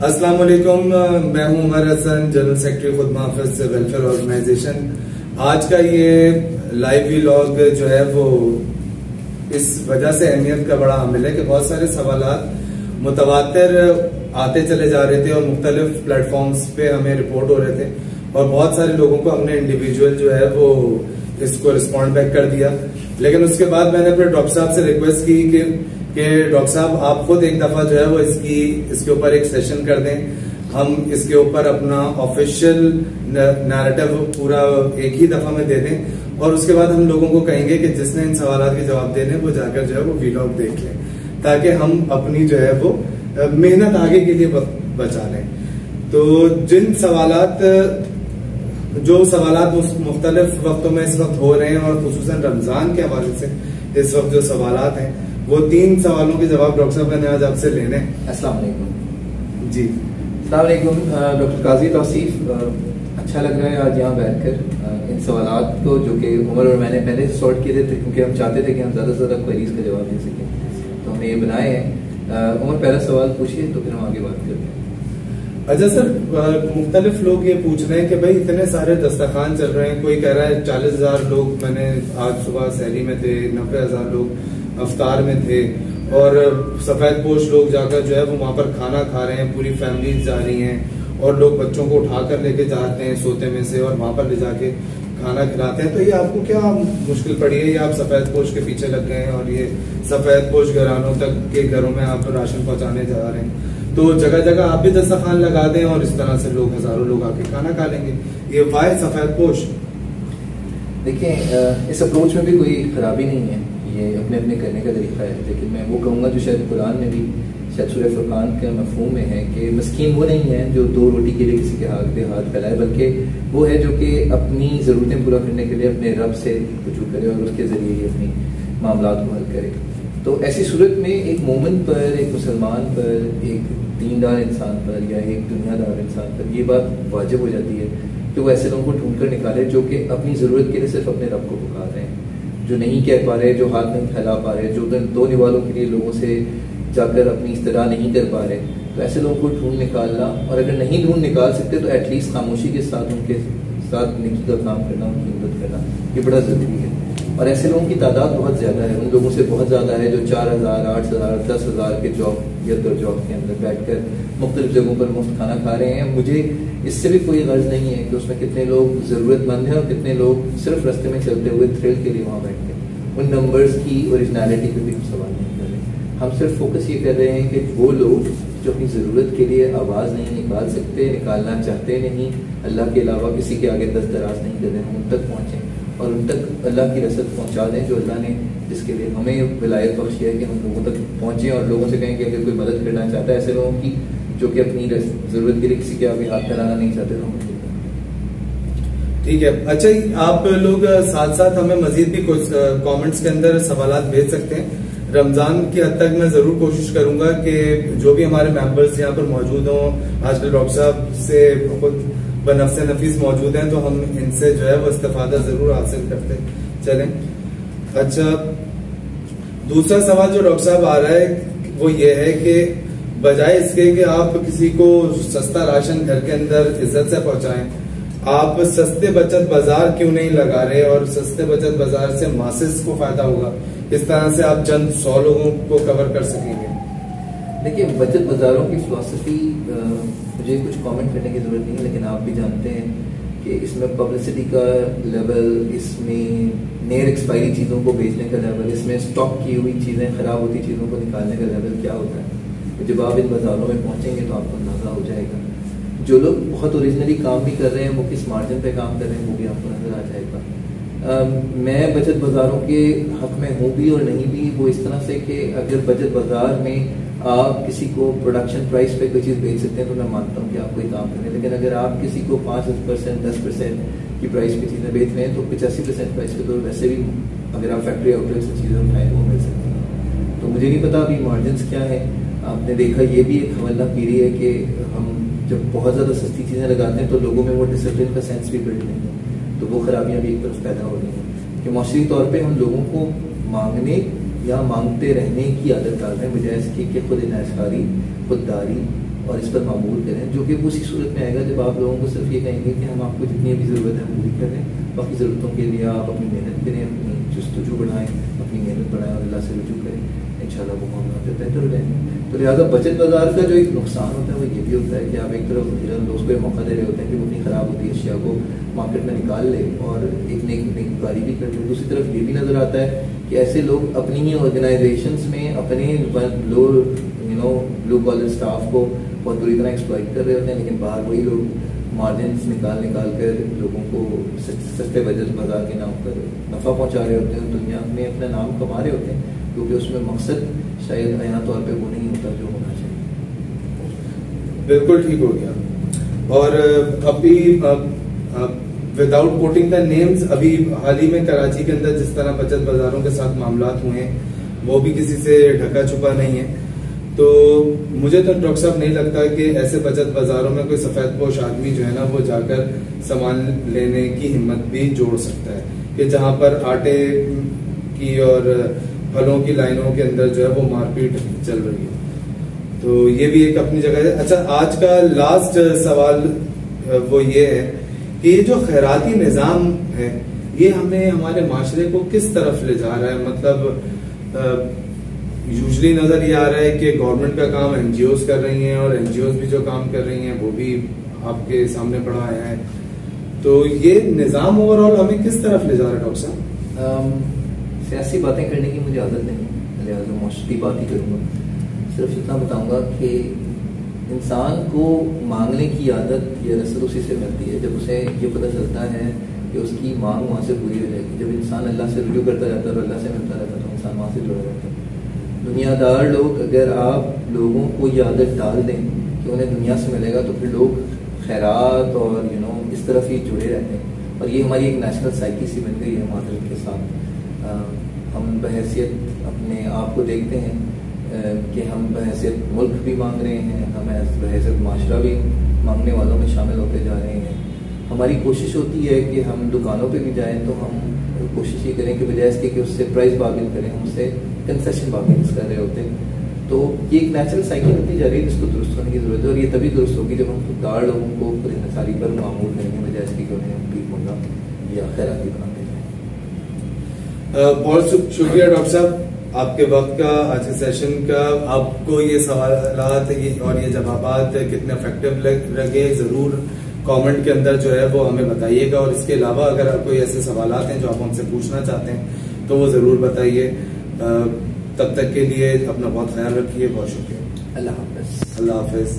السلام علیکم، میں ہوں عمر حسن، جنرل سیکرٹری خود محافظ ویلفیئر آرگنائزیشن۔ آج کا یہ لائیو ولاگ جو ہے وہ اس وجہ سے اہمیت کا بڑا حامل ہے کہ بہت سارے سوالات متواتر آتے چلے جا رہے تھے اور مختلف پلیٹ فارمز پہ ہمیں رپورٹ ہو رہے تھے، اور بہت سارے لوگوں کو ہم نے انڈیویجول جو ہے وہ اس کو رسپونڈ بیک کر دیا۔ لیکن اس کے بعد میں نے اپنے ڈاکٹر صاحب سے ریکویسٹ کی کہ ڈاکٹر صاحب آپ خود ایک دفعہ جو ہے وہ اس کے اوپر ایک سیشن کر دیں، ہم اس کے اوپر اپنا آفیشیل نیریٹو پورا ایک ہی دفعہ میں دے دیں، اور اس کے بعد ہم لوگوں کو کہیں گے کہ جس نے ان سوالات کے جواب دینے وہ جا کر جو ہے وہ ولاگ دیکھ لیں، تاکہ ہم اپنی جو ہے وہ محنت آگے کے لیے بچا لیں۔ تو جو سوالات مختلف وقتوں میں اس وقت ہو رہے ہیں، اور خصوصاً رمضان کے حوالے سے اس وقت جو سوالات ہیں، وہ 3 سوالوں کے جواب ڈاکٹر صاحب نے آج آپ سے لینے ہیں۔ السلام علیکم۔ جی السلام علیکم ڈاکٹر قاضی توصیف، اچھا لگ رہا ہے آج یہاں بیٹھ کر ان سوالات کو جو کہ عمر اور میں نے پہلے سے سارٹ کیے تھے، کیونکہ ہم چاہتے تھے کہ ہم زیادہ سے زیادہ کوئریز کا جواب دے سکیں، تو ہم نے یہ بنائے ہیں۔ عمر پہلا سوال پوچھیے تو پھر ہم آگے بات کرتے ہیں۔ اچھا سر، مختلف لوگ یہ پوچھ رہے ہیں کہ بھائی اتنے سارے دسترخوان چل رہے ہیں، کوئی کہہ رہا ہے 40,000 لوگ میں نے آج صبح سحری میں تھے، 90,000 لوگ افطار میں تھے، اور سفید پوش لوگ جا کر جو ہے وہ وہاں پر کھانا کھا رہے ہیں، پوری فیملیز جا رہی ہیں، اور لوگ بچوں کو اٹھا کر لے کے جاتے ہیں سوتے میں سے اور وہاں پر لے جا کے کھانا کھلاتے ہیں۔ تو یہ آپ کو کیا مشکل پڑی ہے؟ یہ آپ سفید پوش کے پیچھے لگ گئے ہیں اور یہ سفید پوش گھرانوں تک کے گھروں میں آپ راشن پہنچانے جا رہے ہیں، تو جگہ جگہ آپ بھی دسترخوان لگا دیں اور اس طرح سے لوگ ہزاروں لوگ آ کے کھانا کھا لیں گے۔ یہ واحد سفید پوش؟ دیکھیں، اس اپروچ میں بھی کوئی خرابی نہیں ہے، یہ اپنے اپنے کرنے کا طریقہ ہے، لیکن میں وہ کہوں گا جو شاید قرآن میں بھی شاید سورہ فرقان کے مفہوم میں ہے کہ مسکین وہ نہیں ہے جو 2 روٹی کے لیے کسی کے ہاتھ پھیلائے، بلکہ وہ ہے جو کہ اپنی ضرورتیں پورا کرنے کے لیے اپنے رب سے رجوع کرے اور اس کے ذریعے ہی اپنی معاملات کو حل کرے۔ تو ایسی صورت میں ایک مومن پر، ایک مسلمان پر، ایک دیندار انسان پر یا ایک دنیا دار انسان پر یہ بات واجب ہو جاتی ہے کہ وہ ایسے لوگوں کو ڈھونڈ کر نکالے جو کہ اپنی ضرورت کے لیے صرف اپنے رب کو پکار رہے ہیں، جو نہیں کہہ پا رہے، جو ہاتھ نہیں پھیلا پا رہے، جو 2 نوالوں کے لیے لوگوں سے جا کر اپنی استدعا نہیں کر پا رہے۔ تو ایسے لوگوں کو ڈھونڈ نکالنا، اور اگر نہیں ڈھونڈ نکال سکتے تو ایٹ لیسٹ خاموشی کے ساتھ ان کے ساتھ نیکی کا کام کرنا، ان کی مدد کرنا، یہ بڑا ضروری ہے۔ اور ایسے لوگوں کی تعداد بہت زیادہ ہے، ان لوگوں سے بہت زیادہ ہے جو 4,000 8,000 10,000 کے جاب یا جاب کے اندر بیٹھ کر مختلف جگہوں پر مفت کھانا کھا رہے ہیں۔ مجھے اس سے بھی کوئی غرض نہیں ہے کہ اس میں کتنے لوگ ضرورت مند ہیں اور کتنے لوگ صرف رستے میں چلتے ہوئے تھرل کے لیے وہاں بیٹھ گئے۔ ان نمبرز کی اوریجنلٹی پہ بھی ہم سوال نہیں کر رہے، ہم صرف فوکس یہ کر رہے ہیں کہ وہ لوگ جو اپنی ضرورت کے لیے آواز نہیں نکال سکتے، نکالنا چاہتے نہیں، اللہ کے علاوہ کسی کے آگے دست دراز نہیں کر رہے ہیں، ان تک پہنچیں اور ان تک اللہ کی رسد پہنچا دیں جو اللہ نے جس کے لیے ہمیں ولایت بخشی ہے کہ ہم لوگوں تک پہنچیں، اور لوگوں سے کہیں کہ اگر کوئی مدد کرنا چاہتا ہے ایسے لوگوں کی جو کہ اپنی ضرورت کے لیے کسی کے آگے ہاتھ پھیلانا نہیں چاہتے، تو ہم ٹھیک ہے۔ اچھا، آپ لوگ ساتھ ساتھ ہمیں مزید بھی کچھ کامنٹس کے اندر سوالات بھیج سکتے ہیں۔ رمضان کی حد تک میں ضرور کوشش کروں گا کہ جو بھی ہمارے ممبرز یہاں پر موجود ہوں، آج کل ڈاکٹر صاحب سے خود بنفس نفیس موجود ہیں، تو ہم ان سے جو ہے وہ استفادہ ضرور حاصل کرتے چلیں۔ اچھا، دوسرا سوال جو ڈاکٹر صاحب آ رہا ہے وہ یہ ہے کہ بجائے اس کے کہ آپ کسی کو سستا راشن گھر کے اندر عزت سے پہنچائیں، آپ سستے بچت بازار کیوں نہیں لگا رہے، اور سستے بچت بازار سے ماسز کو فائدہ ہوگا، اس طرح سے آپ چند 100 لوگوں کو کور کر سکیں گے۔ دیکھیے، بچت بازاروں کی فلسفی مجھے کچھ کامنٹ کرنے کی ضرورت نہیں ہے، لیکن آپ بھی جانتے ہیں کہ اس میں پبلسٹی کا لیول، اس میں نیئر ایکسپائری چیزوں کو بیچنے کا لیول، اس میں اسٹاک کی ہوئی چیزیں، خراب ہوتی چیزوں کو نکالنے کا لیول کیا ہوتا ہے۔ جب آپ ان بازاروں میں پہنچیں گے تو آپ کو اندازہ ہو جائے گا۔ جو لوگ بہت اوریجنلی کام بھی کر رہے ہیں، وہ کس مارجن پہ کام کر رہے ہیں، وہ بھی آپ کو نظر آ جائے گا۔ میں بچت بازاروں کے حق میں ہوں بھی اور نہیں بھی، وہ اس طرح سے کہ اگر بچت بازار میں آپ کسی کو پروڈکشن پرائس پہ کوئی چیز بیچ سکتے ہیں تو میں مانتا ہوں کہ آپ کوئی کام کریں، لیکن اگر آپ کسی کو 5% 10% کی پرائس پہ چیزیں بیچ رہے ہیں تو 85% پرائس پہ تو ویسے بھی اگر آپ فیکٹری آؤٹ لیٹ سے چیزیں اٹھائیں تو وہ مل سکتی ہیں۔ تو مجھے نہیں پتا ابھی مارجنس کیا ہے۔ آپ نے دیکھا یہ بھی ایک حوالہ پیری ہے کہ ہم جب بہت زیادہ سستی چیزیں لگاتے ہیں تو لوگوں میں وہ ڈسپلن کا سینس بھی بلڈ نہیں ہے، تو وہ خرابیاں بھی ایک طرف پیدا ہو رہی ہیں کہ معاشرتی طور پہ ہم لوگوں کو مانگنے یا مانگتے رہنے کی عادت ڈال رہے ہیں، بجائے اس کی کہ خود انحصاری، خودداری اور اس پر معمول کریں, جو کہ اسی صورت میں آئے گا جب آپ لوگوں کو صرف یہ کہیں گے کہ ہم آپ کو جتنی ابھی ضرورت ہے پوری کریں, باقی ضرورتوں کے لیے آپ اپنی محنت کریں, اپنی جستجو بڑھائیں, اپنی محنت بڑھائیں اور اللہ سے رجوع کریں, انشاءاللہ وہ معاملات بہتر ہو جائیں گے. تو لہٰذا بچت بازار کا جو ایک نقصان ہوتا ہے وہ یہ بھی ہوتا ہے کہ آپ ایک طرف وزیر اندوز کو یہ موقع دے رہے ہوتے ہیں کہ وہ اپنی خراب ہوتی اشیاء کو مارکیٹ میں نکال لے اور ایک نیک کاری بھی کر لے. دوسری طرف یہ بھی نظر آتا ہے کہ ایسے لوگ اپنی ہی آرگنائزیشنس میں اپنے بلو کالر اسٹاف کو بہت بری طرح ایکسپلائٹ کر رہے ہوتے ہیں, لیکن باہر وہی لوگ مارجنس نکال کر لوگوں کو سستے بجٹ بازار کے نام پر نفع پہنچا رہے ہوتے ہیں, دنیا میں اپنا نام کما رہے ہوتے ہیں, کیونکہ اس میں مقصد شاید عیاں طور پہ وہ نہیں ہوتا جو ہونا چاہیے. بالکل ٹھیک ہو گیا. اور ابھی وداؤٹ کوٹنگ دا نیمز, ابھی حال ہی میں کراچی کے اندر جس طرح بچت بازاروں کے ساتھ معاملات ہوئے ہیں وہ بھی کسی سے ڈھکا چھپا نہیں ہے. تو مجھے تو ڈاکٹر صاحب نہیں لگتا کہ ایسے بچت بازاروں میں کوئی سفید پوش آدمی جو ہے نا وہ جا کر سامان لینے کی ہمت بھی جوڑ سکتا ہے, کہ جہاں پر آٹے کی اور پھلوں کی لائنوں کے اندر جو ہے وہ مار پیٹ چل رہی ہے. تو یہ بھی ایک اپنی جگہ ہے. اچھا, آج کا لاسٹ سوال وہ یہ ہے کہ یہ جو خیراتی نظام ہے یہ ہمیں ہمارے معاشرے کو کس طرف لے جا رہا ہے. مطلب یوزلی نظر یہ آ رہا ہے کہ گورنمنٹ کا کام این جی اوز کر رہی ہیں, اور این جی اوز بھی جو کام کر رہی ہیں وہ بھی آپ کے سامنے پڑا آیا ہے. تو یہ نظام اوور آل ہمیں کس طرف لے جا رہا ہے ڈاکٹر صاحب؟ سیاسی باتیں کرنے کی مجھے عادت نہیں, لہٰذا معاشرتی بات ہی کروں گا. صرف اتنا بتاؤں گا کہ انسان کو مانگنے کی عادت یا رسل اسی سے ملتی ہے جب اسے یہ پتہ چلتا ہے کہ اس کی مانگ وہاں سے پوری ہو جائے گی. جب انسان اللہ سے رجوع کرتا جاتا ہے اور اللہ سے ملتا رہتا ہے تو انسان وہاں سے جڑا رہتا ہے. دنیا دار لوگ اگر آپ لوگوں کو یہ عادت ڈال دیں کہ انہیں دنیا سے ملے گا تو پھر لوگ خیرات اور اس طرف ہی جڑے رہتے ہیں, اور یہ ہماری ایک نیشنل سائیکی سی بن گئی ہے معذرت کے ساتھ. ہم بحیثیت اپنے آپ کو دیکھتے ہیں کہ ہم بحیثیت ملک بھی مانگ رہے ہیں, ہم بحیثیت معاشرہ بھی مانگنے والوں میں شامل ہوتے جا رہے ہیں. ہماری کوشش ہوتی ہے کہ ہم دکانوں پہ بھی جائیں تو ہم کوشش یہ کریں کہ بجائے اس کے کہ اس سے پرائز بارگن کریں, ہم اس سے کنسیشن بارگنس کر رہے ہوتے ہیں. تو یہ ایک نیچرل سائیکل ہوتی جا رہی ہے جس کو درست ہونے کی ضرورت ہے, اور یہ تبھی درست ہوگی جب ہم خوددار لوگوں کو خود انحصاری پر معمول کریں گے بجائے اس کی کہ انہیں بھیک مانگا یا خیراتی بناتے جائیں. بہت شکریہ ڈاکٹر صاحب آپ کے وقت کا, آج کے سیشن کا. آپ کو یہ سوالات اور یہ جوابات کتنے افیکٹو لگے ضرور کامنٹ کے اندر جو ہے وہ ہمیں بتائیے گا, اور اس کے علاوہ اگر کوئی ایسے سوالات ہیں جو آپ ہم سے پوچھنا چاہتے ہیں تو وہ ضرور بتائیے. تب تک کے لیے اپنا بہت خیال رکھیے. بہت شکریہ. اللہ حافظ. اللہ حافظ.